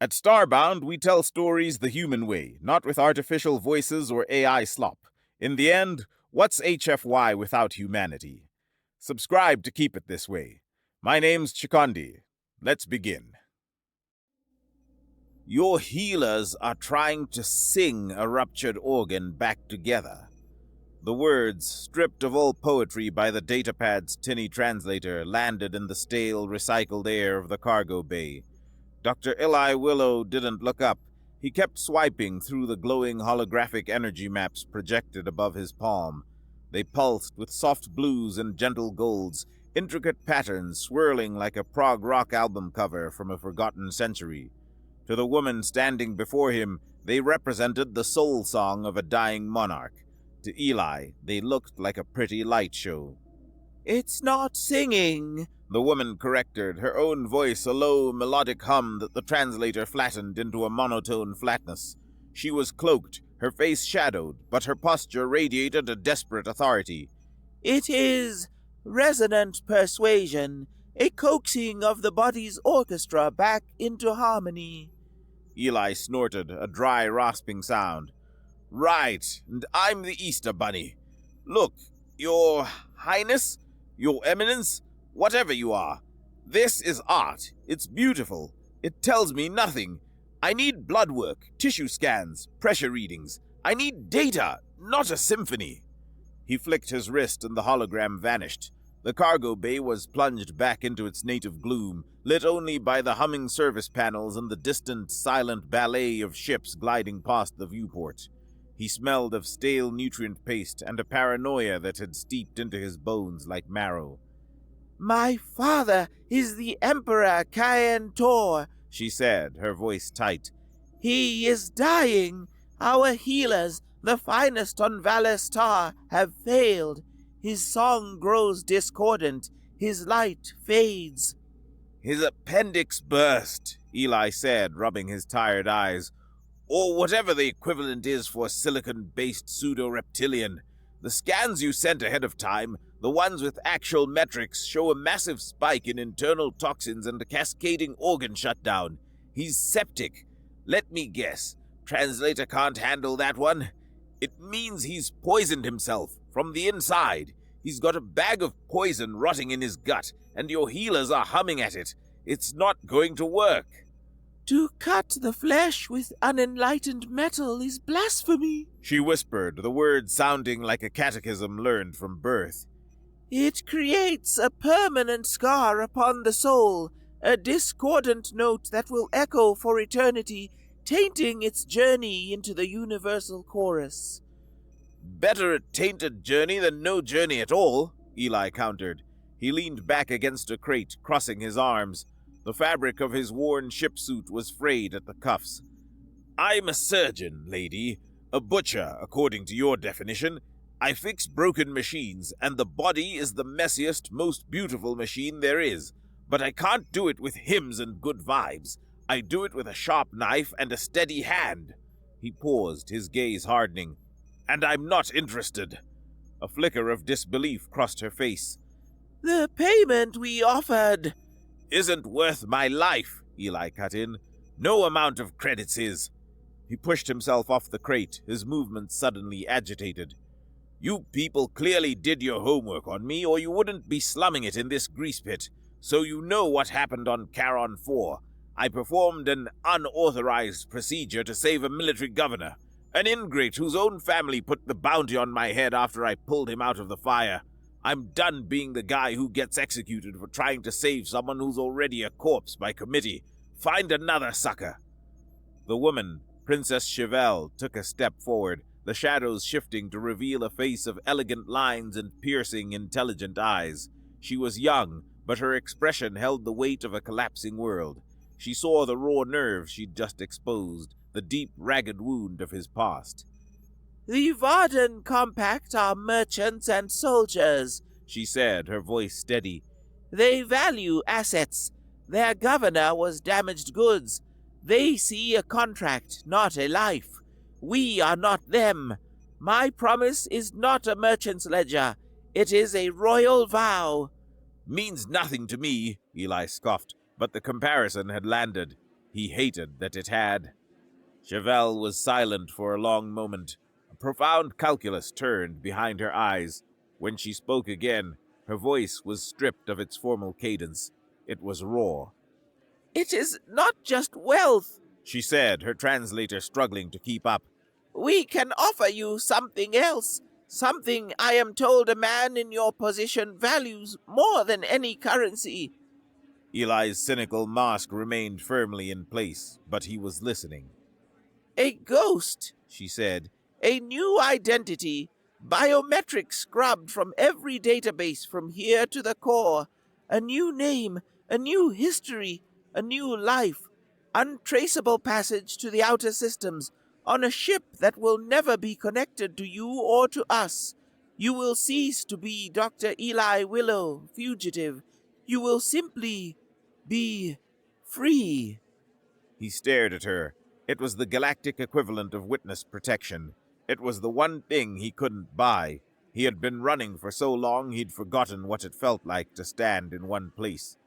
At Starbound, we tell stories the human way, not with artificial voices or AI slop. In the end, what's HFY without humanity? Subscribe to keep it this way. My name's Chikondi. Let's begin. Your healers are trying to sing a ruptured organ back together. The words, stripped of all poetry by the datapad's tinny translator, landed in the stale, recycled air of the cargo bay. Dr. Eli Willow didn't look up. He kept swiping through the glowing holographic energy maps projected above his palm. They pulsed with soft blues and gentle golds, intricate patterns swirling like a prog rock album cover from a forgotten century. To the woman standing before him, they represented the soul song of a dying monarch. To Eli, they looked like a pretty light show. "It's not singing," the woman corrected, her own voice a low, melodic hum that the translator flattened into a monotone flatness. She was cloaked, her face shadowed, but her posture radiated a desperate authority. "It is resonant persuasion, a coaxing of the body's orchestra back into harmony." Eli snorted, a dry, rasping sound. "Right, and I'm the Easter Bunny. Look, Your Highness, Your Eminence, whatever you are. This is art. It's beautiful. It tells me nothing. I need blood work, tissue scans, pressure readings. I need data, not a symphony." He flicked his wrist and the hologram vanished. The cargo bay was plunged back into its native gloom, lit only by the humming service panels and the distant, silent ballet of ships gliding past the viewport. He smelled of stale nutrient paste and a paranoia that had steeped into his bones like marrow. "My father is the Emperor Caen Tor," she said, her voice tight. "He is dying. Our healers, the finest on Valestar, have failed. His song grows discordant. His light fades." "His appendix burst," Eli said, rubbing his tired eyes. "Or whatever the equivalent is for silicon-based pseudo-reptilian. The scans you sent ahead of time, the ones with actual metrics, show a massive spike in internal toxins and a cascading organ shutdown. He's septic. Let me guess. Translator can't handle that one. It means he's poisoned himself from the inside. He's got a bag of poison rotting in his gut, and your healers are humming at it. It's not going to work." "To cut the flesh with unenlightened metal is blasphemy," she whispered, the words sounding like a catechism learned from birth. "It creates a permanent scar upon the soul, a discordant note that will echo for eternity, tainting its journey into the universal chorus." "Better a tainted journey than no journey at all," Eli countered. He leaned back against a crate, crossing his arms. The fabric of his worn ship suit was frayed at the cuffs. "I'm a surgeon, lady. A butcher, according to your definition. I fix broken machines, and the body is the messiest, most beautiful machine there is. But I can't do it with hymns and good vibes. I do it with a sharp knife and a steady hand." He paused, his gaze hardening. "And I'm not interested." A flicker of disbelief crossed her face. "The payment we offered—" "Isn't worth my life," Eli cut in. "No amount of credits is." He pushed himself off the crate, his movements suddenly agitated. "You people clearly did your homework on me, or you wouldn't be slumming it in this grease pit. So you know what happened on Charon 4. I performed an unauthorized procedure to save a military governor. An ingrate whose own family put the bounty on my head after I pulled him out of the fire. I'm done being the guy who gets executed for trying to save someone who's already a corpse by committee. Find another sucker." The woman, Princess Chevelle, took a step forward, the shadows shifting to reveal a face of elegant lines and piercing, intelligent eyes. She was young, but her expression held the weight of a collapsing world. She saw the raw nerves she'd just exposed, the deep, ragged wound of his past. "The Varden Compact are merchants and soldiers," she said, her voice steady. "They value assets. Their governor was damaged goods. They see a contract, not a life. We are not them. My promise is not a merchant's ledger. It is a royal vow." "Means nothing to me," Eli scoffed, but the comparison had landed. He hated that it had. Chevelle was silent for a long moment. A profound calculus turned behind her eyes. When she spoke again, her voice was stripped of its formal cadence. It was raw. "It is not just wealth," she said, her translator struggling to keep up. "We can offer you something else. Something I am told a man in your position values more than any currency." Eli's cynical mask remained firmly in place, but he was listening. "A ghost," she said. "A new identity. Biometric scrubbed from every database from here to the core. A new name, a new history, a new life. Untraceable passage to the outer systems, on a ship that will never be connected to you or to us. You will cease to be Dr. Eli Willow, fugitive. You will simply be free." He stared at her. It was the galactic equivalent of witness protection. It was the one thing he couldn't buy. He had been running for so long he'd forgotten what it felt like to stand in one place.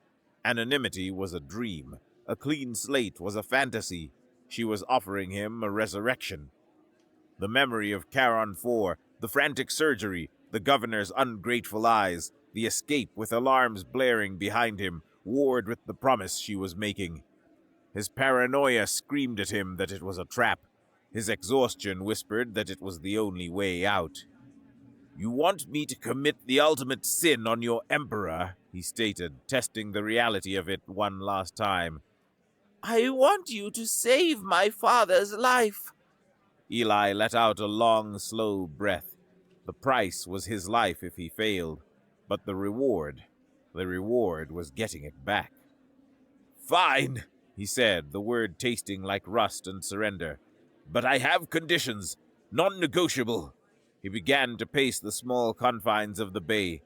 Anonymity was a dream. A clean slate was a fantasy. She was offering him a resurrection. The memory of Charon 4, the frantic surgery, the governor's ungrateful eyes, the escape with alarms blaring behind him, warred with the promise she was making. His paranoia screamed at him that it was a trap. His exhaustion whispered that it was the only way out. "You want me to commit the ultimate sin on your emperor," he stated, testing the reality of it one last time. "I want you to save my father's life." Eli let out a long, slow breath. The price was his life if he failed, but the reward was getting it back. "Fine," he said, the word tasting like rust and surrender. "But I have conditions, non-negotiable." He began to pace the small confines of the bay.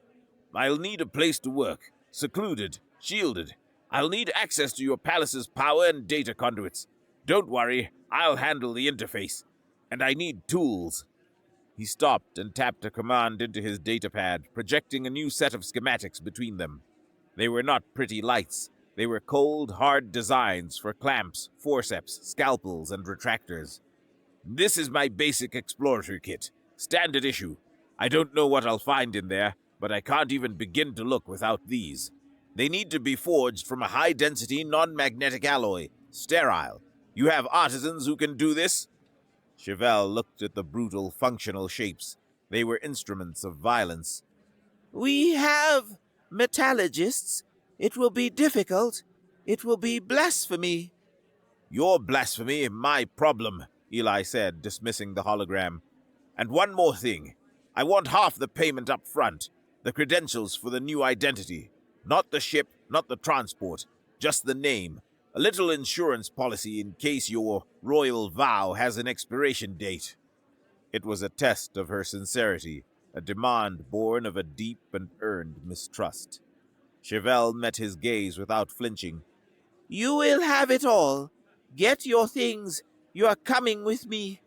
"I'll need a place to work, secluded, shielded. I'll need access to your palace's power and data conduits. Don't worry, I'll handle the interface. And I need tools." He stopped and tapped a command into his datapad, projecting a new set of schematics between them. They were not pretty lights. They were cold, hard designs for clamps, forceps, scalpels, and retractors. "This is my basic exploratory kit. Standard issue. I don't know what I'll find in there, but I can't even begin to look without these. They need to be forged from a high-density, non-magnetic alloy. Sterile. You have artisans who can do this?" Chevelle looked at the brutal, functional shapes. They were instruments of violence. "We have metallurgists. It will be difficult. It will be blasphemy." "Your blasphemy, my problem," Eli said, dismissing the hologram. "And one more thing. I want half the payment up front. The credentials for the new identity. Not the ship, not the transport. Just the name. A little insurance policy in case your royal vow has an expiration date." It was a test of her sincerity, a demand born of a deep and earned mistrust. Chevelle met his gaze without flinching. "You will have it all. Get your things. You are coming with me."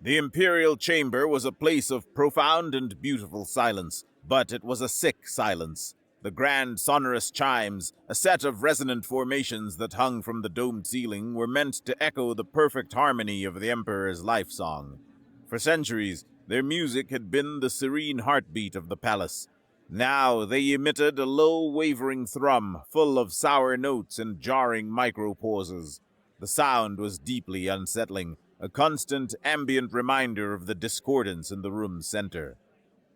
The Imperial Chamber was a place of profound and beautiful silence, but it was a sick silence. The grand sonorous chimes, a set of resonant formations that hung from the domed ceiling, were meant to echo the perfect harmony of the Emperor's life song. For centuries, their music had been the serene heartbeat of the palace. Now they emitted a low, wavering thrum, full of sour notes and jarring micro-pauses. The sound was deeply unsettling, a constant, ambient reminder of the discordance in the room's center.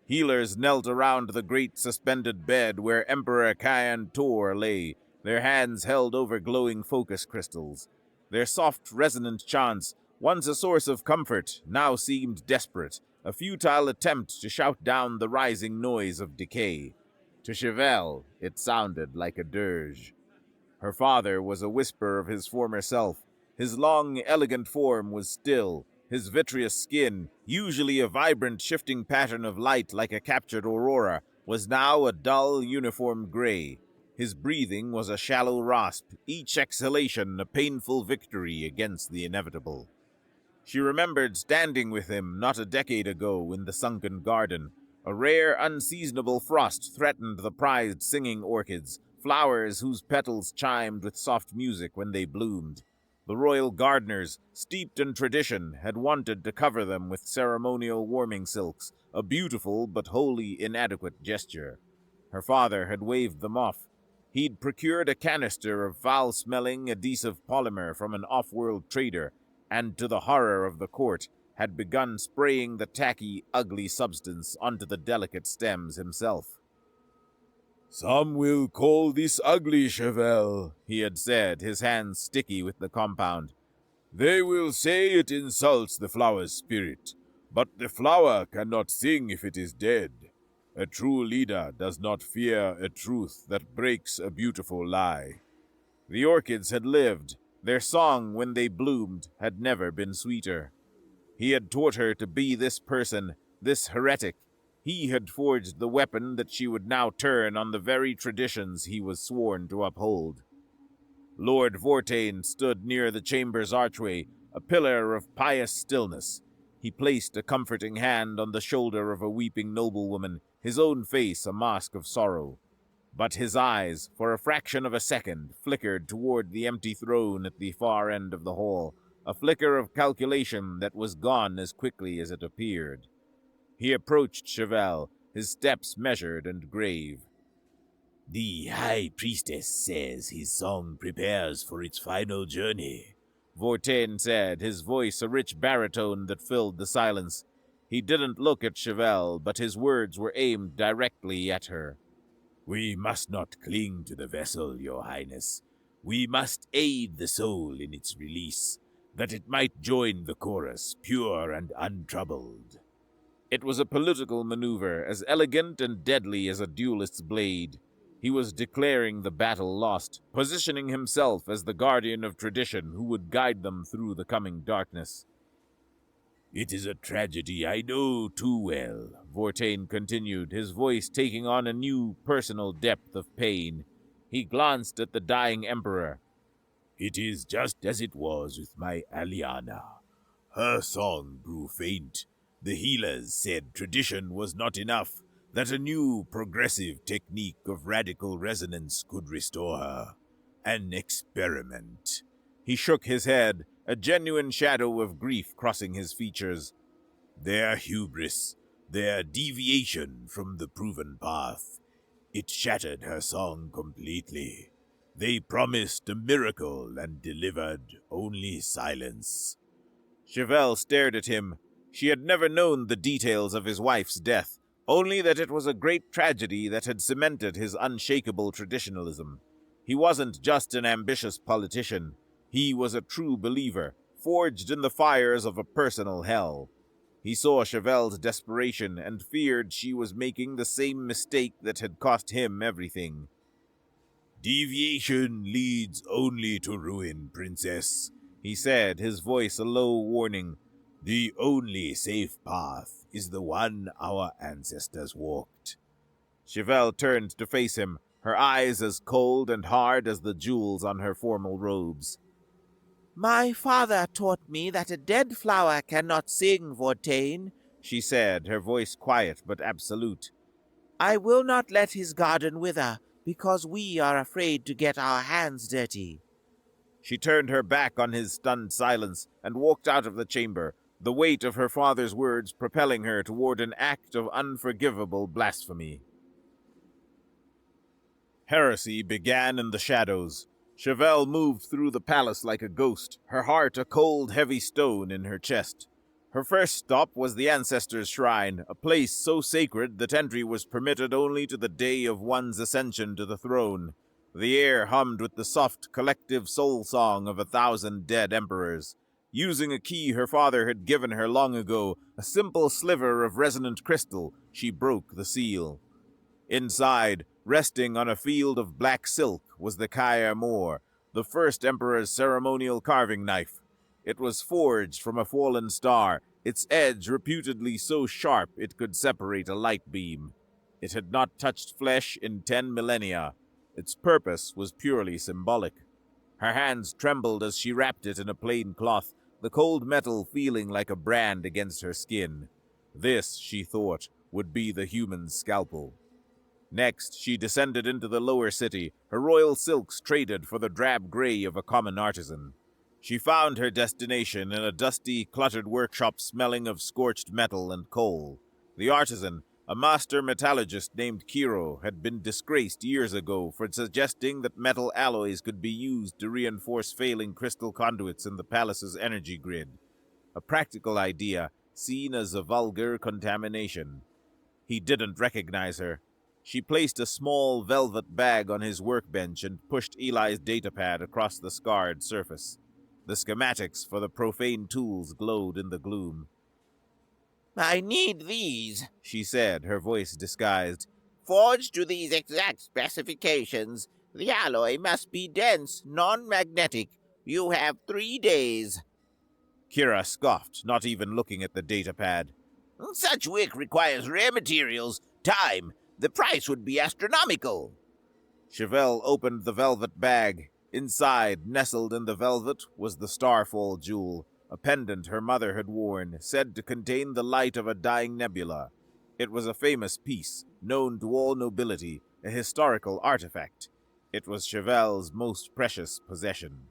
Healers knelt around the great suspended bed where Emperor Cyan Tor lay, their hands held over glowing focus crystals. Their soft, resonant chants, once a source of comfort, now seemed desperate, a futile attempt to shout down the rising noise of decay. To Chevelle, it sounded like a dirge. Her father was a whisper of his former self. His long, elegant form was still. His vitreous skin, usually a vibrant, shifting pattern of light like a captured aurora, was now a dull, uniform gray. His breathing was a shallow rasp, each exhalation a painful victory against the inevitable. She remembered standing with him not a decade ago in the sunken garden. A rare, unseasonable frost threatened the prized singing orchids, flowers whose petals chimed with soft music when they bloomed. The royal gardeners, steeped in tradition, had wanted to cover them with ceremonial warming silks, a beautiful but wholly inadequate gesture. Her father had waved them off. He'd procured a canister of foul-smelling adhesive polymer from an off-world trader, and to the horror of the court, had begun spraying the tacky, ugly substance onto the delicate stems himself. "Some will call this ugly, Chevelle," he had said, his hands sticky with the compound. "They will say it insults the flower's spirit, but the flower cannot sing if it is dead. A true leader does not fear a truth that breaks a beautiful lie." The orchids had lived. Their song, when they bloomed, had never been sweeter. He had taught her to be this person, this heretic. He had forged the weapon that she would now turn on the very traditions he was sworn to uphold. Lord Vortain stood near the chamber's archway, a pillar of pious stillness. He placed a comforting hand on the shoulder of a weeping noblewoman, his own face a mask of sorrow. But his eyes, for a fraction of a second, flickered toward the empty throne at the far end of the hall, a flicker of calculation that was gone as quickly as it appeared. He approached Chevelle, his steps measured and grave. "The High Priestess says his song prepares for its final journey," Vortain said, his voice a rich baritone that filled the silence. He didn't look at Chevelle, but his words were aimed directly at her. "We must not cling to the vessel, Your Highness. We must aid the soul in its release, that it might join the chorus, pure and untroubled." It was a political maneuver, as elegant and deadly as a duelist's blade. He was declaring the battle lost, positioning himself as the guardian of tradition who would guide them through the coming darkness. "It is a tragedy I know too well," Vortain continued, his voice taking on a new personal depth of pain. He glanced at the dying emperor. "It is just as it was with my Aliana. Her song grew faint. The healers said tradition was not enough, that a new progressive technique of radical resonance could restore her. An experiment." He shook his head, a genuine shadow of grief crossing his features. "Their hubris, their deviation from the proven path, it shattered her song completely. They promised a miracle and delivered only silence." Chevelle stared at him. She had never known the details of his wife's death, only that it was a great tragedy that had cemented his unshakable traditionalism. He wasn't just an ambitious politician. He was a true believer, forged in the fires of a personal hell. He saw Chevelle's desperation and feared she was making the same mistake that had cost him everything. "Deviation leads only to ruin, Princess," he said, his voice a low warning. "The only safe path is the one our ancestors walked." Chevelle turned to face him, her eyes as cold and hard as the jewels on her formal robes. "My father taught me that a dead flower cannot sing, Vortain," she said, her voice quiet but absolute. "I will not let his garden wither, because we are afraid to get our hands dirty." She turned her back on his stunned silence and walked out of the chamber, the weight of her father's words propelling her toward an act of unforgivable blasphemy. Heresy began in the shadows. Chevelle moved through the palace like a ghost, her heart a cold, heavy stone in her chest. Her first stop was the Ancestors' Shrine, a place so sacred that entry was permitted only to the day of one's ascension to the throne. The air hummed with the soft, collective soul song of 1,000 dead emperors. Using a key her father had given her long ago, a simple sliver of resonant crystal, she broke the seal. Inside, resting on a field of black silk, was the Kair Mor, the first emperor's ceremonial carving knife. It was forged from a fallen star, its edge reputedly so sharp it could separate a light beam. It had not touched flesh in 10 millennia. Its purpose was purely symbolic. Her hands trembled as she wrapped it in a plain cloth, the cold metal feeling like a brand against her skin. This, she thought, would be the human scalpel. Next, she descended into the lower city, her royal silks traded for the drab gray of a common artisan. She found her destination in a dusty, cluttered workshop smelling of scorched metal and coal. The artisan, a master metallurgist named Kiro, had been disgraced years ago for suggesting that metal alloys could be used to reinforce failing crystal conduits in the palace's energy grid. A practical idea, seen as a vulgar contamination. He didn't recognize her. She placed a small velvet bag on his workbench and pushed Eli's datapad across the scarred surface. The schematics for the profane tools glowed in the gloom. I need these, She said, her voice disguised. Forged to these exact specifications. The alloy must be dense, non-magnetic. You have 3 days. Kira scoffed, not even looking at the datapad. Such work requires rare materials, time. The price would be astronomical. Chevelle opened the velvet bag. Inside, nestled in the velvet, was the Starfall jewel, a pendant her mother had worn, said to contain the light of a dying nebula. It was a famous piece, known to all nobility, a historical artifact. It was Chevelle's most precious possession.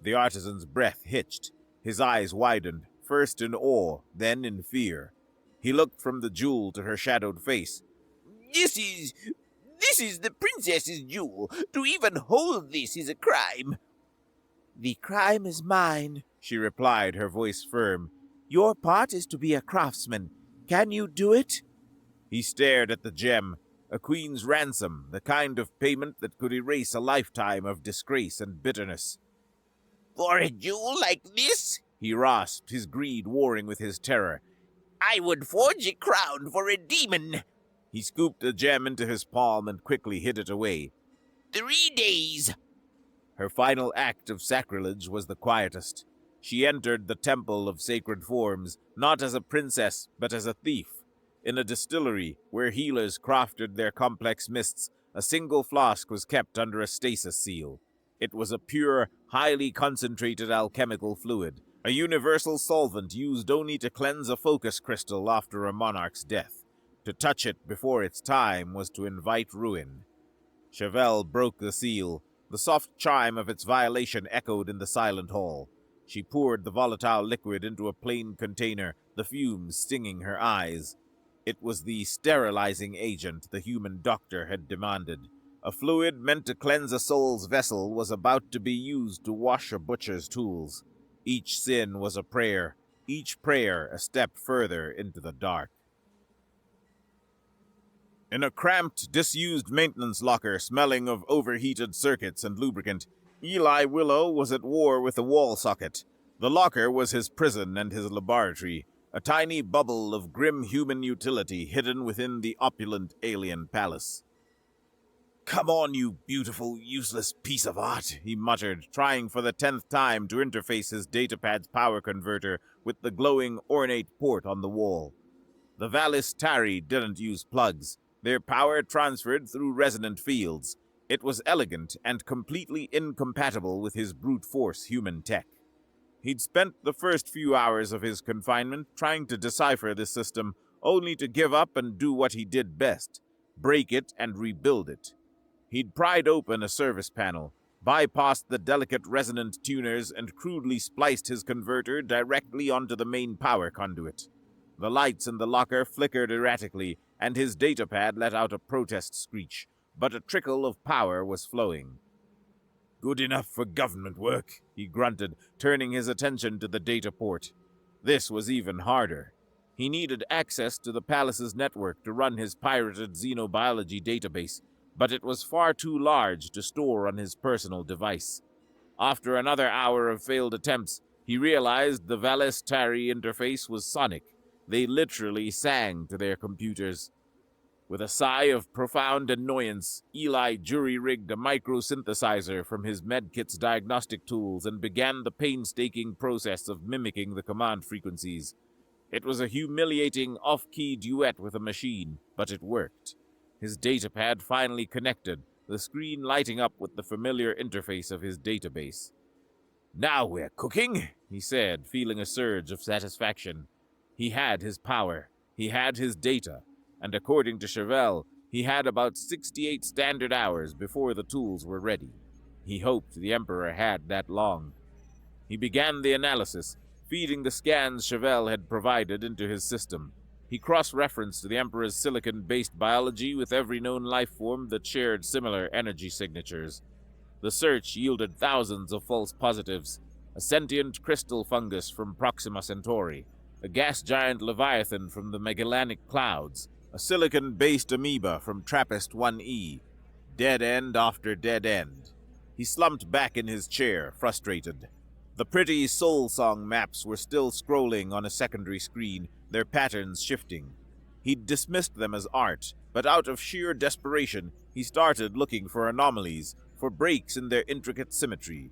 The artisan's breath hitched. His eyes widened, first in awe, then in fear. He looked from the jewel to her shadowed face. This is the princess's jewel. To even hold this is a crime. The crime is mine, she replied, her voice firm. Your part is to be a craftsman. Can you do it? He stared at the gem, a queen's ransom, the kind of payment that could erase a lifetime of disgrace and bitterness. For a jewel like this? He rasped, his greed warring with his terror. I would forge a crown for a demon. He scooped the gem into his palm and quickly hid it away. 3 days. Her final act of sacrilege was the quietest. She entered the Temple of Sacred Forms, not as a princess, but as a thief. In a distillery, where healers crafted their complex mists, a single flask was kept under a stasis seal. It was a pure, highly concentrated alchemical fluid, a universal solvent used only to cleanse a focus crystal after a monarch's death. To touch it before its time was to invite ruin. Chevelle broke the seal. The soft chime of its violation echoed in the silent hall. She poured the volatile liquid into a plain container, the fumes stinging her eyes. It was the sterilizing agent the human doctor had demanded. A fluid meant to cleanse a soul's vessel was about to be used to wash a butcher's tools. Each sin was a prayer, each prayer a step further into the dark. In a cramped, disused maintenance locker smelling of overheated circuits and lubricant, Eli Willow was at war with a wall socket. The locker was his prison and his laboratory, a tiny bubble of grim human utility hidden within the opulent alien palace. "Come on, you beautiful, useless piece of art," he muttered, trying for the 10th time to interface his datapad's power converter with the glowing, ornate port on the wall. The Valis Tari didn't use plugs. Their power transferred through resonant fields. It was elegant and completely incompatible with his brute force human tech. He'd spent the first few hours of his confinement trying to decipher this system, only to give up and do what he did best, break it and rebuild it. He'd pried open a service panel, bypassed the delicate resonant tuners, and crudely spliced his converter directly onto the main power conduit. The lights in the locker flickered erratically, and his datapad let out a protest screech, but a trickle of power was flowing. "Good enough for government work," he grunted, turning his attention to the data port. This was even harder. He needed access to the palace's network to run his pirated xenobiology database, but it was far too large to store on his personal device. After another hour of failed attempts, he realized the Valis Tari interface was sonic. They literally sang to their computers. With a sigh of profound annoyance, Eli jury-rigged a microsynthesizer from his medkit's diagnostic tools and began the painstaking process of mimicking the command frequencies. It was a humiliating off-key duet with a machine, but it worked. His datapad finally connected, the screen lighting up with the familiar interface of his database. "Now we're cooking," he said, feeling a surge of satisfaction. He had his power, he had his data, and according to Chevelle, He had about 68 standard hours before the tools were ready. He hoped the Emperor had that long. He began the analysis, feeding the scans Chevelle had provided into his system. He cross-referenced the Emperor's silicon-based biology with every known life form that shared similar energy signatures. The search yielded thousands of false positives: a sentient crystal fungus from Proxima Centauri, a gas giant leviathan from the Magellanic Clouds, a silicon-based amoeba from TRAPPIST-1e. Dead end after dead end. He slumped back in his chair, frustrated. The pretty soul song maps were still scrolling on a secondary screen, their patterns shifting. He'd dismissed them as art, but out of sheer desperation, he started looking for anomalies, for breaks in their intricate symmetry.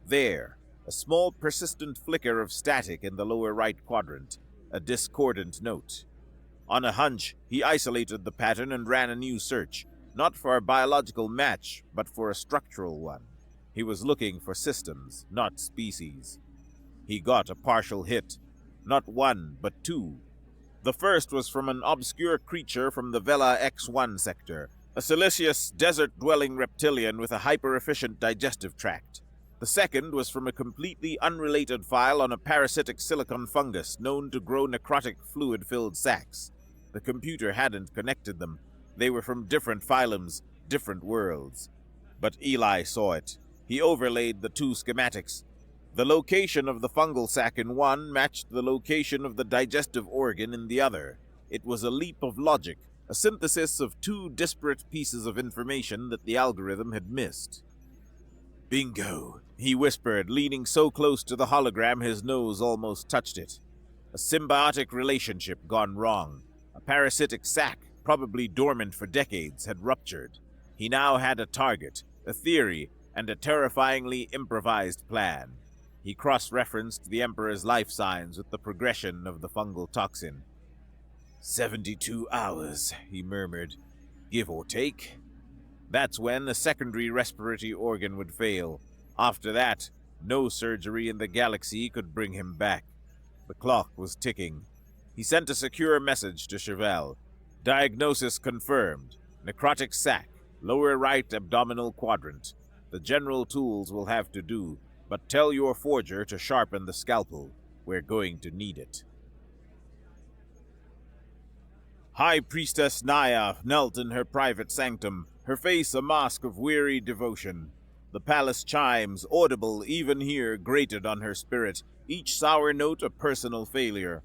There, a small persistent flicker of static in the lower right quadrant, a discordant note. On a hunch, he isolated the pattern and ran a new search, not for a biological match, but for a structural one. He was looking for systems, not species. He got a partial hit. Not one, but two. The first was from an obscure creature from the Vela X1 sector, a silicious, desert-dwelling reptilian with a hyper-efficient digestive tract. The second was from a completely unrelated file on a parasitic silicon fungus known to grow necrotic fluid-filled sacs. The computer hadn't connected them. They were from different phylums, different worlds. But Eli saw it. He overlaid the two schematics. The location of the fungal sac in one matched the location of the digestive organ in the other. It was a leap of logic, a synthesis of two disparate pieces of information that the algorithm had missed. "Bingo," he whispered, leaning so close to the hologram his nose almost touched it. A symbiotic relationship gone wrong. A parasitic sac, probably dormant for decades, had ruptured. He now had a target, a theory, and a terrifyingly improvised plan. He cross-referenced the Emperor's life signs with the progression of the fungal toxin. 72 hours, he murmured, give or take. That's when a secondary respiratory organ would fail. After that, no surgery in the galaxy could bring him back. The clock was ticking. He sent a secure message to Chevelle. Diagnosis confirmed. Necrotic sac, lower right abdominal quadrant. The general tools will have to do, but tell your forger to sharpen the scalpel. We're going to need it. High Priestess Naya knelt in her private sanctum, her face a mask of weary devotion. The palace chimes, audible even here, grated on her spirit, each sour note a personal failure.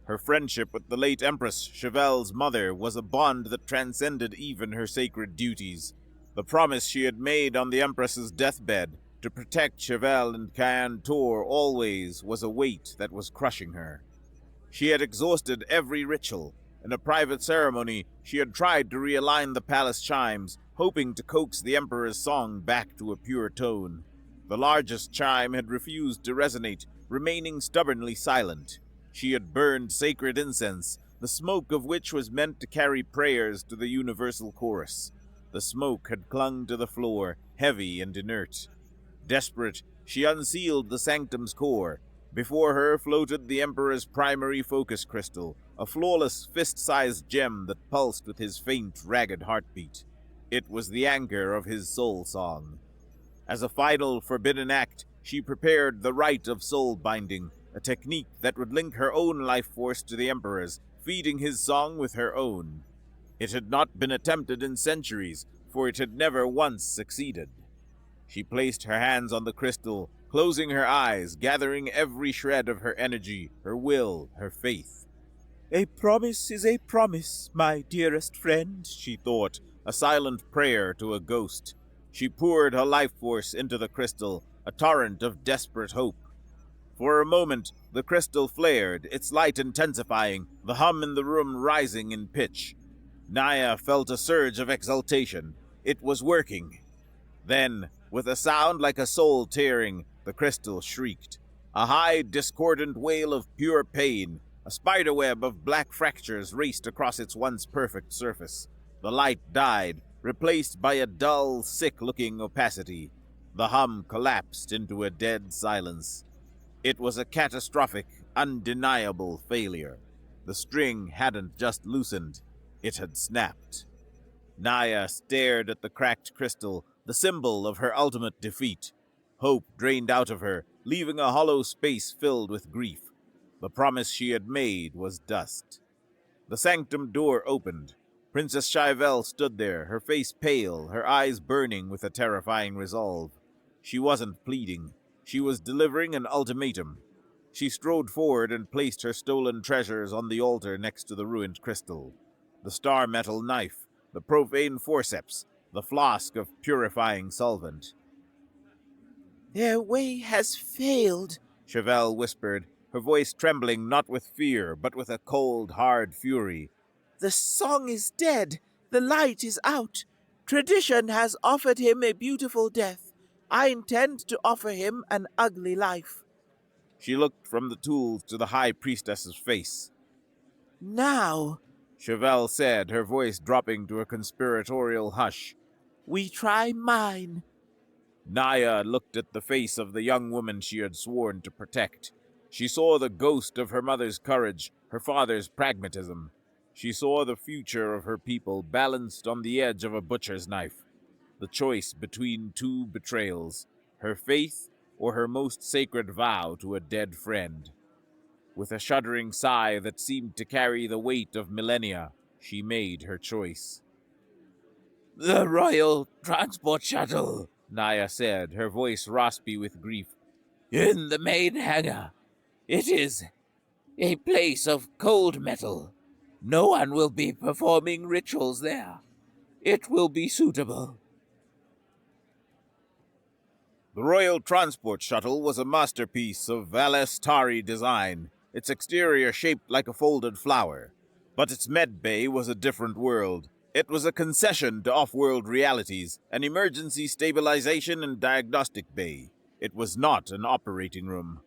Her friendship with the late Empress, Chevelle's mother, was a bond that transcended even her sacred duties. The promise she had made on the Empress's deathbed, to protect Chevelle and Cayenne Tor always, was a weight that was crushing her. She had exhausted every ritual. In a private ceremony, she had tried to realign the palace chimes, hoping to coax the Emperor's song back to a pure tone. The largest chime had refused to resonate, remaining stubbornly silent. She had burned sacred incense, the smoke of which was meant to carry prayers to the universal chorus. The smoke had clung to the floor, heavy and inert. Desperate, she unsealed the sanctum's core. Before her floated the Emperor's primary focus crystal, a flawless fist-sized gem that pulsed with his faint, ragged heartbeat. It was the anchor of his soul song. As a final forbidden act, she prepared the rite of soul binding, a technique that would link her own life force to the Emperor's, feeding his song with her own. It had not been attempted in centuries, for it had never once succeeded. She placed her hands on the crystal, closing her eyes, gathering every shred of her energy, her will, her faith. "A promise is a promise, my dearest friend," she thought, a silent prayer to a ghost. She poured her life force into the crystal, a torrent of desperate hope. For a moment, the crystal flared, its light intensifying, the hum in the room rising in pitch. Naya felt a surge of exultation. It was working. Then, with a sound like a soul tearing, the crystal shrieked. A high, discordant wail of pure pain. A spiderweb of black fractures raced across its once perfect surface. The light died, replaced by a dull, sick-looking opacity. The hum collapsed into a dead silence. It was a catastrophic, undeniable failure. The string hadn't just loosened, it had snapped. Naya stared at the cracked crystal, the symbol of her ultimate defeat. Hope drained out of her, leaving a hollow space filled with grief. The promise she had made was dust. The sanctum door opened. Princess Shyvel stood there, her face pale, her eyes burning with a terrifying resolve. She wasn't pleading. She was delivering an ultimatum. She strode forward and placed her stolen treasures on the altar next to the ruined crystal. The star metal knife, the profane forceps, the flask of purifying solvent. Their way has failed, Chevelle whispered, her voice trembling not with fear, but with a cold, hard fury. The song is dead. The light is out. Tradition has offered him a beautiful death. I intend to offer him an ugly life. She looked from the tools to the high priestess's face. Now, Chevelle said, her voice dropping to a conspiratorial hush, we try mine. Naya looked at the face of the young woman she had sworn to protect. She saw the ghost of her mother's courage, her father's pragmatism. She saw the future of her people balanced on the edge of a butcher's knife. The choice between two betrayals, her faith or her most sacred vow to a dead friend. With a shuddering sigh that seemed to carry the weight of millennia, she made her choice. The Royal Transport Shuttle, Naya said, her voice raspy with grief. In the main hangar. It is a place of cold metal. No one will be performing rituals there. It will be suitable. The Royal Transport Shuttle was a masterpiece of Valestari design, its exterior shaped like a folded flower. But its med bay was a different world. It was a concession to off-world realities, an emergency stabilization and diagnostic bay. It was not an operating room.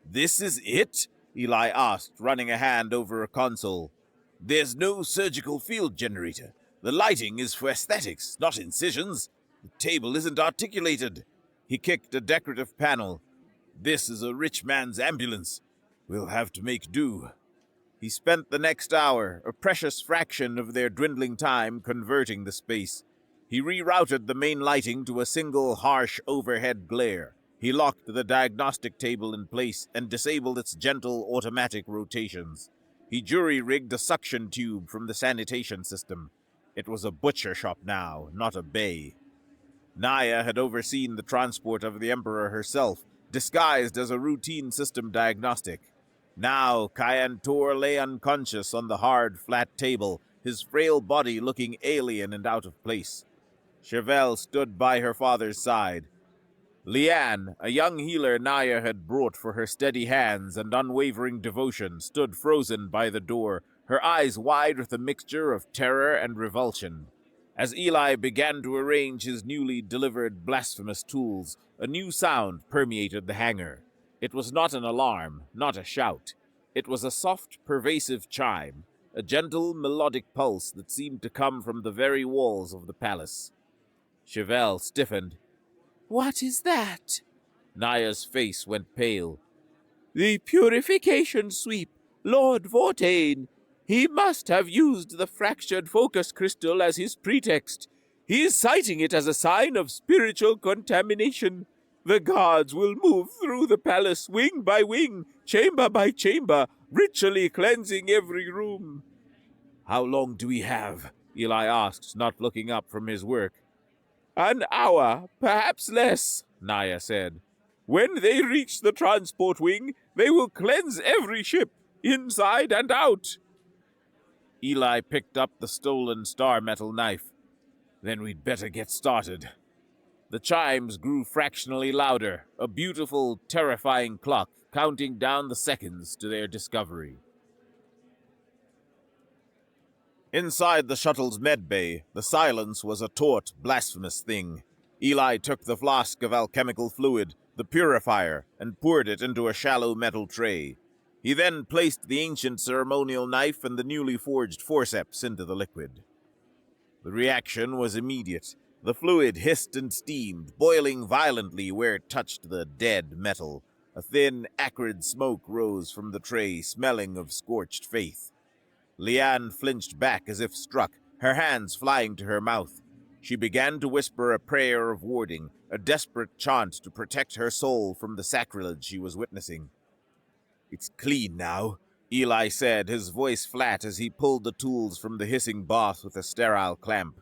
This is it? Eli asked, running a hand over a console. There's no surgical field generator. The lighting is for aesthetics, not incisions. The table isn't articulated. He kicked a decorative panel. This is a rich man's ambulance. We'll have to make do. He spent the next hour, a precious fraction of their dwindling time, converting the space. He rerouted the main lighting to a single harsh overhead glare. He locked the diagnostic table in place and disabled its gentle automatic rotations. He jury-rigged a suction tube from the sanitation system. It was a butcher shop now, not a bay. Naya had overseen the transport of the Emperor herself, disguised as a routine system diagnostic. Now Kyantor lay unconscious on the hard, flat table, his frail body looking alien and out of place. Chevelle stood by her father's side. Liane, a young healer Naya had brought for her steady hands and unwavering devotion, stood frozen by the door, her eyes wide with a mixture of terror and revulsion. As Eli began to arrange his newly delivered blasphemous tools, a new sound permeated the hangar. It was not an alarm, not a shout. It was a soft, pervasive chime, a gentle, melodic pulse that seemed to come from the very walls of the palace. Chevelle stiffened. What is that? Naya's face went pale. The purification sweep, Lord Vortain. He must have used the fractured focus crystal as his pretext. He is citing it as a sign of spiritual contamination. The guards will move through the palace wing by wing, chamber by chamber, ritually cleansing every room. How long do we have? Eli asked, not looking up from his work. An hour, perhaps less, Naya said. When they reach the transport wing, they will cleanse every ship, inside and out. Eli picked up the stolen star metal knife. Then we'd better get started. The chimes grew fractionally louder, a beautiful, terrifying clock counting down the seconds to their discovery. Inside the shuttle's medbay, the silence was a taut, blasphemous thing. Eli took the flask of alchemical fluid, the purifier, and poured it into a shallow metal tray. He then placed the ancient ceremonial knife and the newly forged forceps into the liquid. The reaction was immediate. The fluid hissed and steamed, boiling violently where it touched the dead metal. A thin, acrid smoke rose from the tray, smelling of scorched faith. Liane flinched back as if struck, her hands flying to her mouth. She began to whisper a prayer of warding, a desperate chant to protect her soul from the sacrilege she was witnessing. "It's clean now," Eli said, his voice flat as he pulled the tools from the hissing bath with a sterile clamp.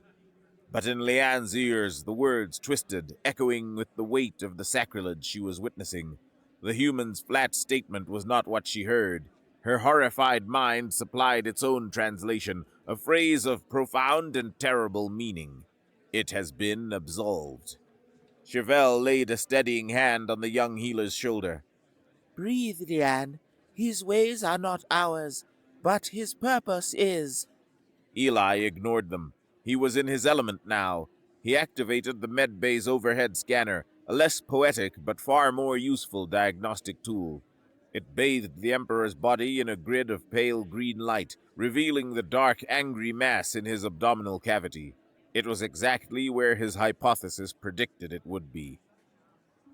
But in Leanne's ears, the words twisted, echoing with the weight of the sacrilege she was witnessing. The human's flat statement was not what she heard. Her horrified mind supplied its own translation, a phrase of profound and terrible meaning. "It has been absolved." Chevelle laid a steadying hand on the young healer's shoulder. Breathe, Leanne. His ways are not ours, but his purpose is. Eli ignored them. He was in his element now. He activated the medbay's overhead scanner, a less poetic but far more useful diagnostic tool. It bathed the Emperor's body in a grid of pale green light, revealing the dark, angry mass in his abdominal cavity. It was exactly where his hypothesis predicted it would be.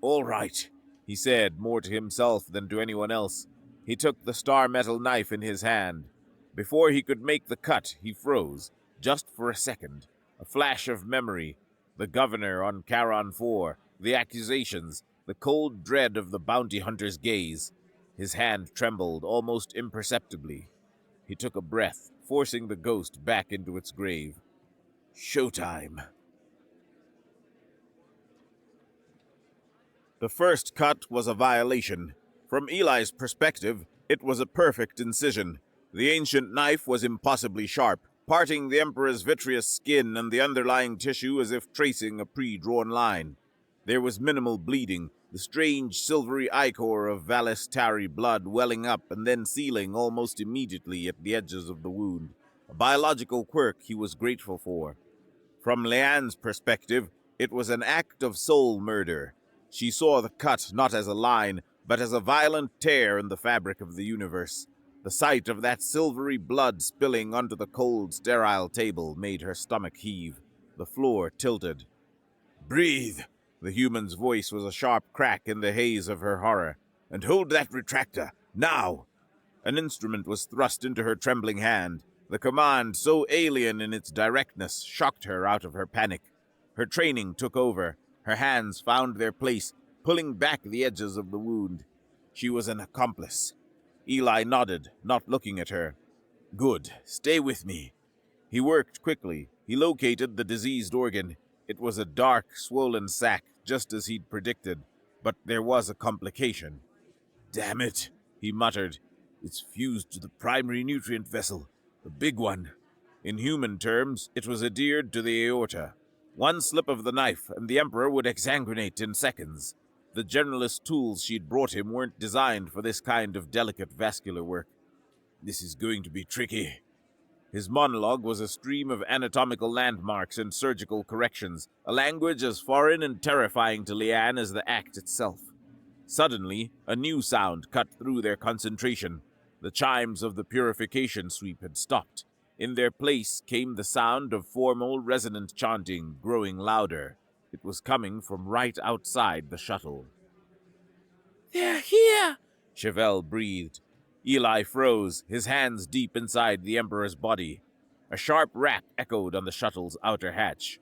"All right," he said, more to himself than to anyone else. He took the star metal knife in his hand. Before he could make the cut, he froze, just for a second. A flash of memory. The governor on Charon 4, the accusations, the cold dread of the bounty hunter's gaze. His hand trembled almost imperceptibly. He took a breath, forcing the ghost back into its grave. Showtime. The first cut was a violation. From Eli's perspective, it was a perfect incision. The ancient knife was impossibly sharp, parting the Emperor's vitreous skin and the underlying tissue as if tracing a pre-drawn line. There was minimal bleeding, the strange silvery ichor of Valestari blood welling up and then sealing almost immediately at the edges of the wound, a biological quirk he was grateful for. From Leanne's perspective, it was an act of soul murder. She saw the cut not as a line, but as a violent tear in the fabric of the universe. The sight of that silvery blood spilling onto the cold, sterile table made her stomach heave. The floor tilted. "Breathe!" The human's voice was a sharp crack in the haze of her horror. "And hold that retractor, now!" An instrument was thrust into her trembling hand. The command, so alien in its directness, shocked her out of her panic. Her training took over. Her hands found their place, pulling back the edges of the wound. She was an accomplice. Eli nodded, not looking at her. "Good. Stay with me." He worked quickly. He located the diseased organ. It was a dark, swollen sac, just as he'd predicted. But there was a complication. "Damn it," he muttered. "It's fused to the primary nutrient vessel. The big one." In human terms, it was adhered to the aorta. One slip of the knife, and the Emperor would exsanguinate in seconds. The generalist tools she'd brought him weren't designed for this kind of delicate vascular work. "This is going to be tricky." His monologue was a stream of anatomical landmarks and surgical corrections, a language as foreign and terrifying to Leanne as the act itself. Suddenly, a new sound cut through their concentration. The chimes of the purification sweep had stopped. In their place came the sound of formal, resonant chanting, growing louder. It was coming from right outside the shuttle. "They're here!" Chevelle breathed. Eli froze, his hands deep inside the Emperor's body. A sharp rap echoed on the shuttle's outer hatch.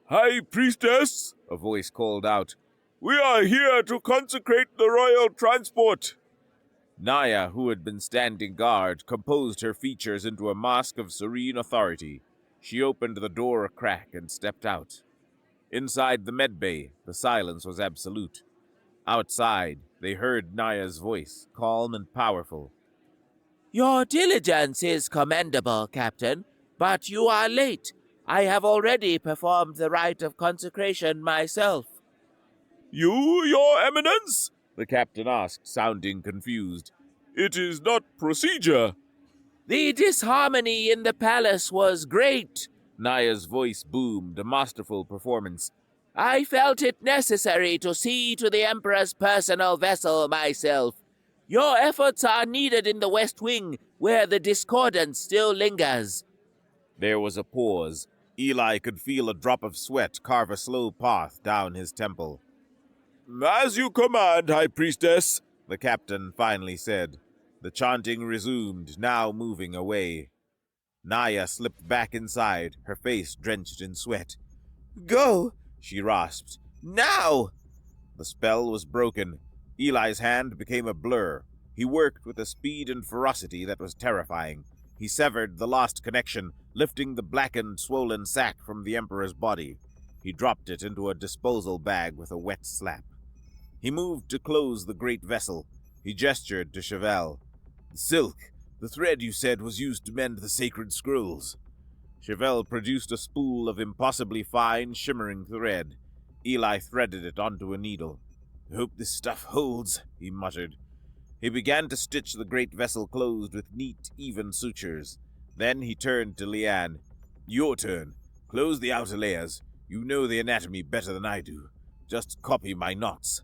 "High Priestess," a voice called out, "we are here to consecrate the royal transport." Naya, who had been standing guard, composed her features into a mask of serene authority. She opened the door a crack and stepped out. Inside the medbay, the silence was absolute. Outside, they heard Naya's voice, calm and powerful. "Your diligence is commendable, Captain, but you are late. I have already performed the rite of consecration myself." "You, Your Eminence?" the captain asked, sounding confused. "It is not procedure." "The disharmony in the palace was great," Naya's voice boomed, a masterful performance. "I felt it necessary to see to the Emperor's personal vessel myself. Your efforts are needed in the West Wing, where the discordance still lingers." There was a pause. Eli could feel a drop of sweat carve a slow path down his temple. "As you command, High Priestess," the captain finally said. The chanting resumed, now moving away. Naya slipped back inside, her face drenched in sweat. Go, She rasped. now! The spell was broken. Eli's hand became a blur. He worked with a speed and ferocity that was terrifying. He severed the lost connection, lifting the blackened, swollen sack from the Emperor's body. He dropped it into a disposal bag with a wet slap. He moved to close the great vessel. He gestured to Chevelle. The silk, the thread you said was used to mend the sacred scrolls. Chevelle produced a spool of impossibly fine, shimmering thread. Eli threaded it onto a needle. I hope this stuff holds, he muttered. He began to stitch the great vessel closed with neat, even sutures. Then he turned to Leanne. Your turn. Close the outer layers. You know the anatomy better than I do. Just copy my knots.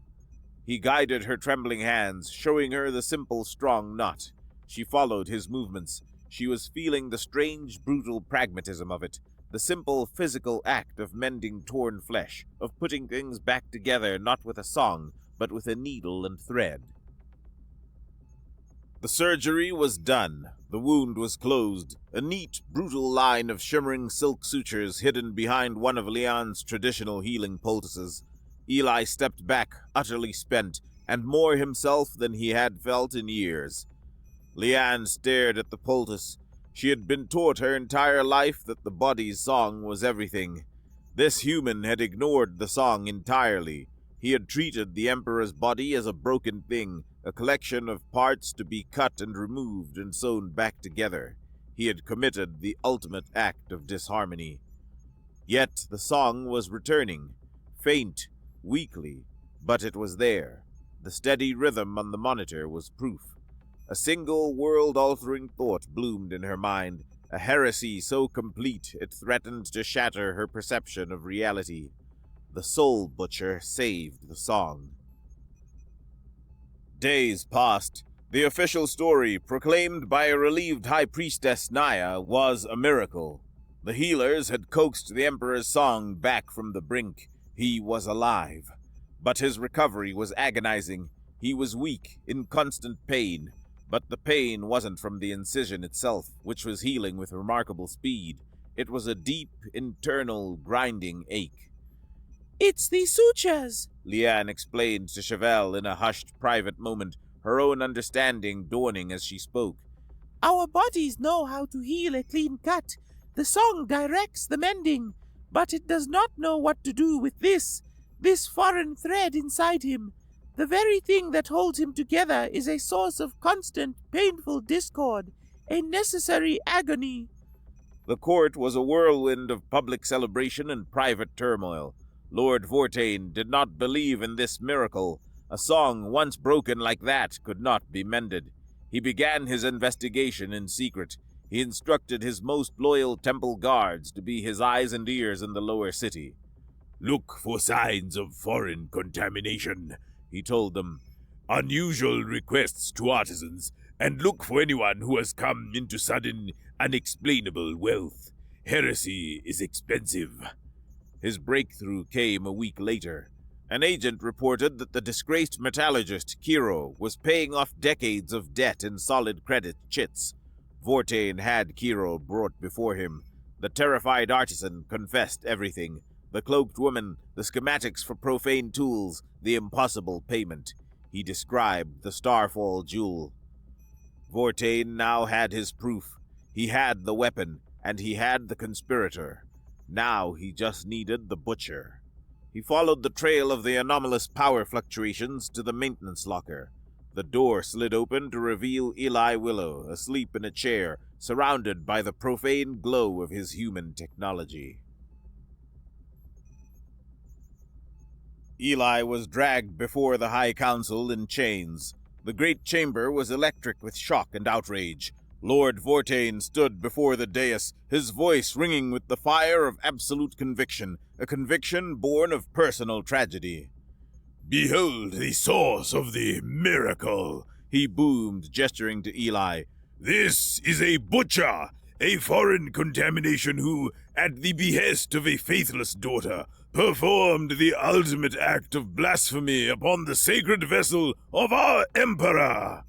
He guided her trembling hands, showing her the simple, strong knot. She followed his movements. She was feeling the strange, brutal pragmatism of it, the simple physical act of mending torn flesh, of putting things back together not with a song, but with a needle and thread. The surgery was done. The wound was closed. A neat, brutal line of shimmering silk sutures hidden behind one of Leon's traditional healing poultices. Eli stepped back, utterly spent, and more himself than he had felt in years. Leanne stared at the poultice. She had been taught her entire life that the body's song was everything. This human had ignored the song entirely. He had treated the Emperor's body as a broken thing, a collection of parts to be cut and removed and sewn back together. He had committed the ultimate act of disharmony. Yet the song was returning, faint, weakly, but it was there. The steady rhythm on the monitor was proof. A single world-altering thought bloomed in her mind, a heresy so complete it threatened to shatter her perception of reality. The Soul Butcher saved the song. Days passed. The official story, proclaimed by a relieved High Priestess Naya, was a miracle. The healers had coaxed the Emperor's song back from the brink. He was alive. But his recovery was agonizing. He was weak, in constant pain. But the pain wasn't from the incision itself, which was healing with remarkable speed. It was a deep, internal, grinding ache. It's the sutures, Leanne explained to Chevelle in a hushed, private moment, her own understanding dawning as she spoke. Our bodies know how to heal a clean cut. The song directs the mending, but it does not know what to do with this foreign thread inside him. The very thing that holds him together is a source of constant, painful discord, a necessary agony. The court was a whirlwind of public celebration and private turmoil. Lord Vortain did not believe in this miracle. A song once broken like that could not be mended. He began his investigation in secret. He instructed his most loyal temple guards to be his eyes and ears in the lower city. Look for signs of foreign contamination, he told them. Unusual requests to artisans, and look for anyone who has come into sudden, unexplainable wealth. Heresy is expensive. His breakthrough came a week later. An agent reported that the disgraced metallurgist Kiro was paying off decades of debt in solid credit chits. Vortain had Kiro brought before him. The terrified artisan confessed everything. The cloaked woman, the schematics for profane tools, the impossible payment. He described the Starfall jewel. Vortain now had his proof. He had the weapon, and he had the conspirator. Now he just needed the butcher. He followed the trail of the anomalous power fluctuations to the maintenance locker. The door slid open to reveal Eli Willow, asleep in a chair, surrounded by the profane glow of his human technology. Eli was dragged before the High Council in chains. The great chamber was electric with shock and outrage. Lord Vortain stood before the dais, his voice ringing with the fire of absolute conviction, a conviction born of personal tragedy. "Behold the source of the miracle," he boomed, gesturing to Eli. "This is a butcher, a foreign contamination who, at the behest of a faithless daughter, performed the ultimate act of blasphemy upon the sacred vessel of our Emperor."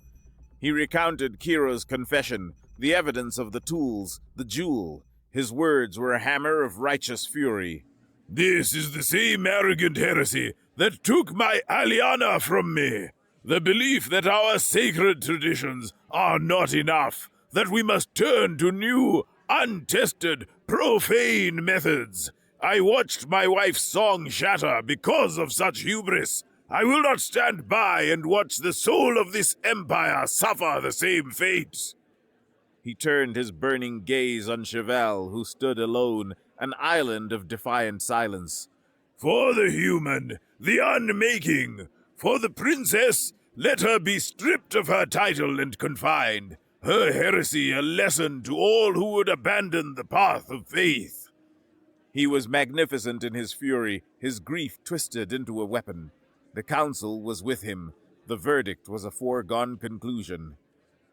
He recounted Kiro's confession, the evidence of the tools, the jewel. His words were a hammer of righteous fury. This is the same arrogant heresy that took my Aliana from me. The belief that our sacred traditions are not enough, that we must turn to new, untested, profane methods. I watched my wife's song shatter because of such hubris. I will not stand by and watch the soul of this empire suffer the same fate. He turned his burning gaze on Chevelle, who stood alone, an island of defiant silence. For the human, the unmaking, for the princess, let her be stripped of her title and confined, her heresy a lesson to all who would abandon the path of faith. He was magnificent in his fury, his grief twisted into a weapon. The council was with him. The verdict was a foregone conclusion.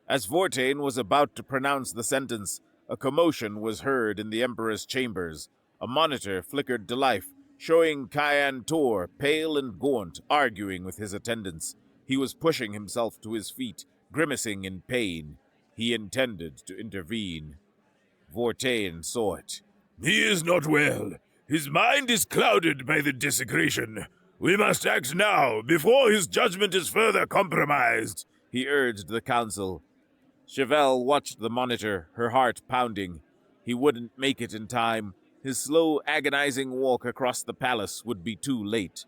As Vortain was about to pronounce the sentence, a commotion was heard in the Emperor's chambers. A monitor flickered to life, showing Cyan Tor, pale and gaunt, arguing with his attendants. He was pushing himself to his feet, grimacing in pain. He intended to intervene. Vortain saw it. He is not well. His mind is clouded by the desecration. We must act now, before his judgment is further compromised, he urged the council. Chevelle watched the monitor, her heart pounding. He wouldn't make it in time. His slow, agonizing walk across the palace would be too late.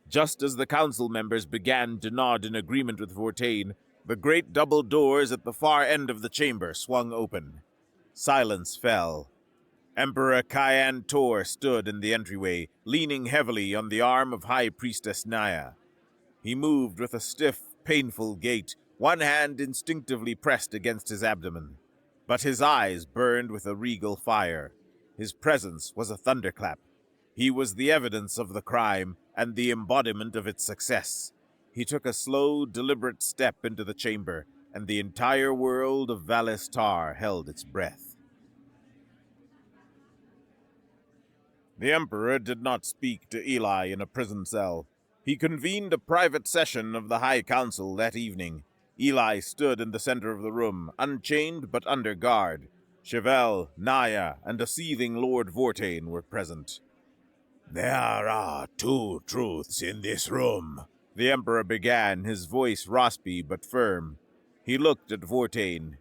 Just as the council members began to nod in agreement with Vortain, the great double doors at the far end of the chamber swung open. Silence fell. Emperor Cyan Tor stood in the entryway, leaning heavily on the arm of High Priestess Naya. He moved with a stiff, painful gait, one hand instinctively pressed against his abdomen. But his eyes burned with a regal fire. His presence was a thunderclap. He was the evidence of the crime and the embodiment of its success. He took a slow, deliberate step into the chamber, and the entire world of Valis Tar held its breath. The Emperor did not speak to Eli in a prison cell. He convened a private session of the High Council that evening. Eli stood in the center of the room, unchained but under guard. Chevelle, Naya, and a seething Lord Vortain were present. There are two truths in this room, the Emperor began, his voice raspy but firm. He looked at Vortain.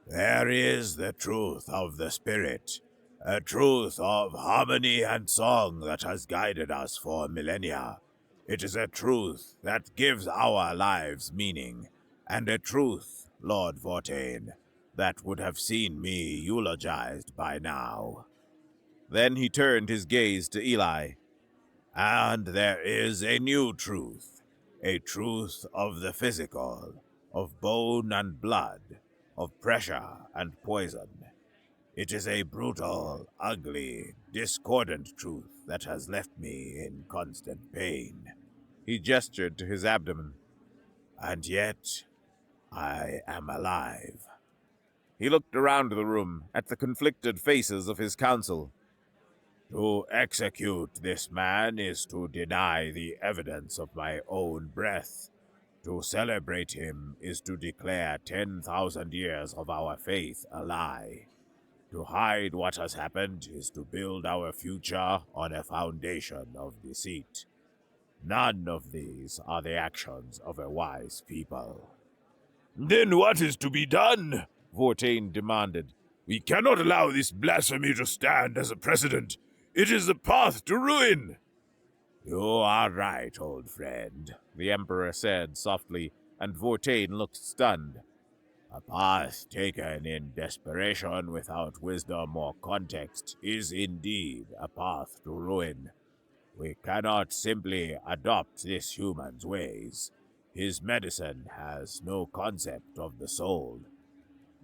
There is the truth of the spirit, a truth of harmony and song that has guided us for millennia. It is a truth that gives our lives meaning, and a truth, Lord Vortain, that would have seen me eulogized by now. Then he turned his gaze to Eli. And there is a new truth, a truth of the physical, of bone and blood, of pressure and poison. It is a brutal, ugly, discordant truth that has left me in constant pain. He gestured to his abdomen. And yet, I am alive. He looked around the room, at the conflicted faces of his council. To execute this man is to deny the evidence of my own breath. To celebrate him is to declare 10,000 years of our faith a lie. To hide what has happened is to build our future on a foundation of deceit. None of these are the actions of a wise people. Then what is to be done? Vortain demanded. We cannot allow this blasphemy to stand as a precedent. It is the path to ruin. You are right, old friend, the Emperor said softly, and Vortain looked stunned. A path taken in desperation without wisdom or context is indeed a path to ruin. We cannot simply adopt this human's ways. His medicine has no concept of the soul.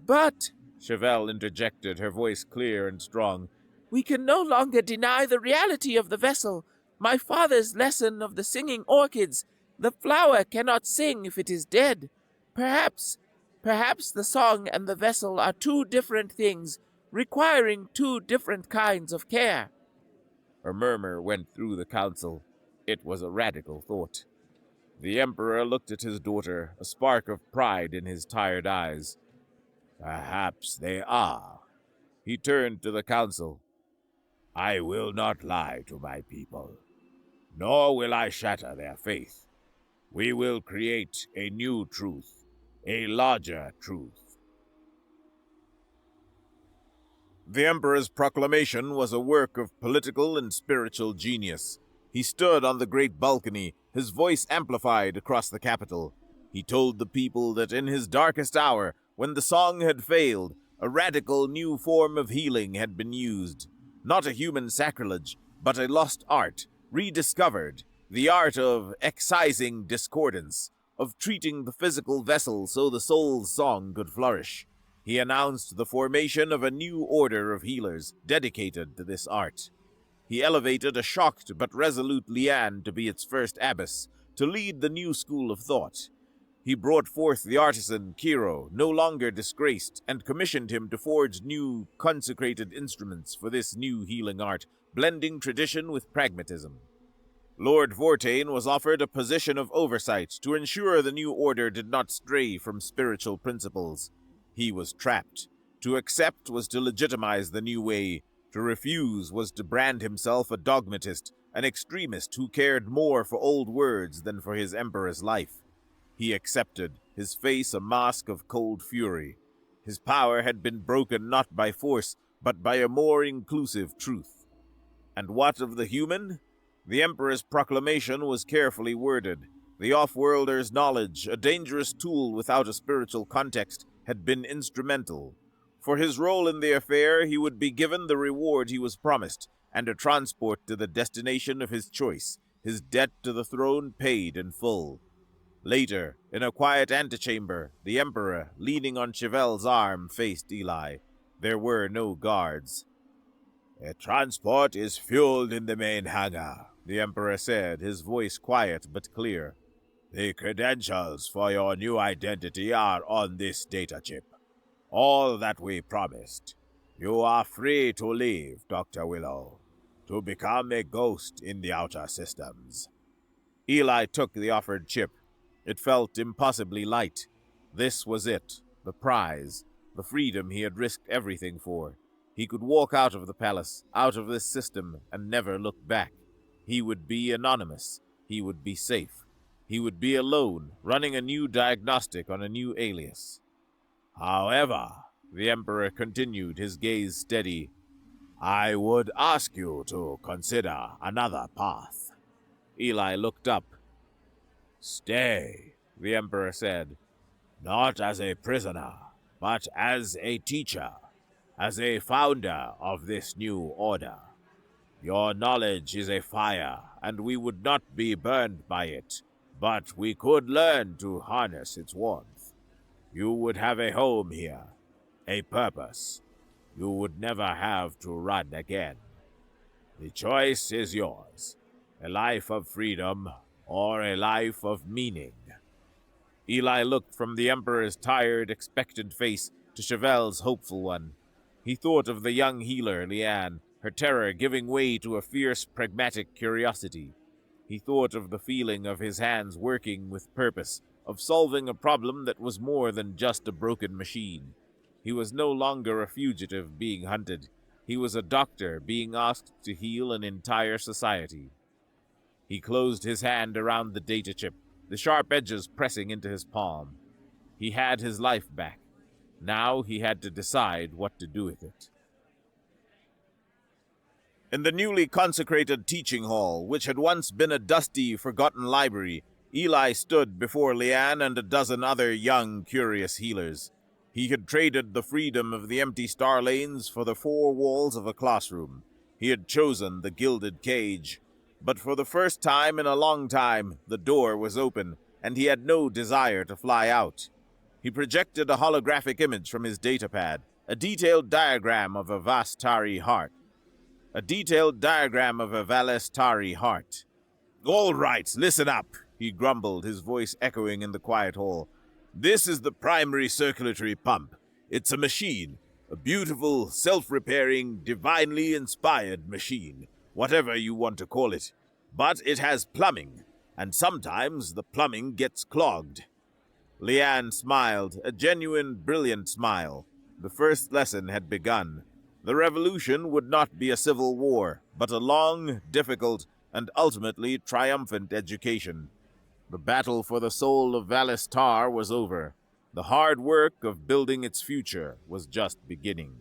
But, Chevelle interjected, her voice clear and strong, we can no longer deny the reality of the vessel. My father's lesson of the singing orchids. The flower cannot sing if it is dead. Perhaps the song and the vessel are two different things, requiring two different kinds of care. A murmur went through the council. It was a radical thought. The Emperor looked at his daughter, a spark of pride in his tired eyes. Perhaps they are. He turned to the council. I will not lie to my people, nor will I shatter their faith. We will create a new truth, a larger truth. The Emperor's proclamation was a work of political and spiritual genius. He stood on the great balcony, his voice amplified across the capital. He told the people that in his darkest hour, when the song had failed, a radical new form of healing had been used. Not a human sacrilege, but a lost art, rediscovered. The art of excising discordance, of treating the physical vessel so the soul's song could flourish. He announced the formation of a new order of healers dedicated to this art. He elevated a shocked but resolute Liane to be its first abbess, to lead the new school of thought. He brought forth the artisan Kiro, no longer disgraced, and commissioned him to forge new, consecrated instruments for this new healing art, blending tradition with pragmatism. Lord Vortain was offered a position of oversight to ensure the new order did not stray from spiritual principles. He was trapped. To accept was to legitimize the new way. To refuse was to brand himself a dogmatist, an extremist who cared more for old words than for his emperor's life. He accepted, his face a mask of cold fury. His power had been broken not by force, but by a more inclusive truth. And what of the human? The Emperor's proclamation was carefully worded. The off-worlder's knowledge, a dangerous tool without a spiritual context, had been instrumental. For his role in the affair, he would be given the reward he was promised, and a transport to the destination of his choice, his debt to the throne paid in full. Later, in a quiet antechamber, the Emperor, leaning on Chevel's arm, faced Eli. There were no guards. A transport is fueled in the main hangar, the Emperor said, his voice quiet but clear. The credentials for your new identity are on this data chip. All that we promised. You are free to leave, Dr. Willow, to become a ghost in the outer systems. Eli took the offered chip. It felt impossibly light. This was it, the prize, the freedom he had risked everything for. He could walk out of the palace, out of this system, and never look back. He would be anonymous. He would be safe. He would be alone, running a new diagnostic on a new alias. However, the Emperor continued, his gaze steady, I would ask you to consider another path. Eli looked up. Stay, the Emperor said, not as a prisoner, but as a teacher, as a founder of this new order. Your knowledge is a fire, and we would not be burned by it, but we could learn to harness its warmth. You would have a home here, a purpose. You would never have to run again. The choice is yours, a life of freedom or a life of meaning. Eli looked from the Emperor's tired, expectant face to Chevel's hopeful one. He thought of the young healer, Liane, her terror giving way to a fierce, pragmatic curiosity. He thought of the feeling of his hands working with purpose, of solving a problem that was more than just a broken machine. He was no longer a fugitive being hunted. He was a doctor being asked to heal an entire society. He closed his hand around the data chip, the sharp edges pressing into his palm. He had his life back. Now he had to decide what to do with it. In the newly consecrated teaching hall, which had once been a dusty, forgotten library, Eli stood before Liane and a dozen other young, curious healers. He had traded the freedom of the empty star lanes for the four walls of a classroom. He had chosen the gilded cage. But for the first time in a long time, the door was open, and he had no desire to fly out. He projected a holographic image from his datapad, a detailed diagram of a Vastari heart. A detailed diagram of a Valestari heart. "All right, listen up," he grumbled, his voice echoing in the quiet hall. "This is the primary circulatory pump. It's a machine, a beautiful, self-repairing, divinely inspired machine, whatever you want to call it. But it has plumbing, and sometimes the plumbing gets clogged." Leanne smiled, a genuine, brilliant smile. The first lesson had begun. The revolution would not be a civil war, but a long, difficult, and ultimately triumphant education. The battle for the soul of Valistar was over. The hard work of building its future was just beginning.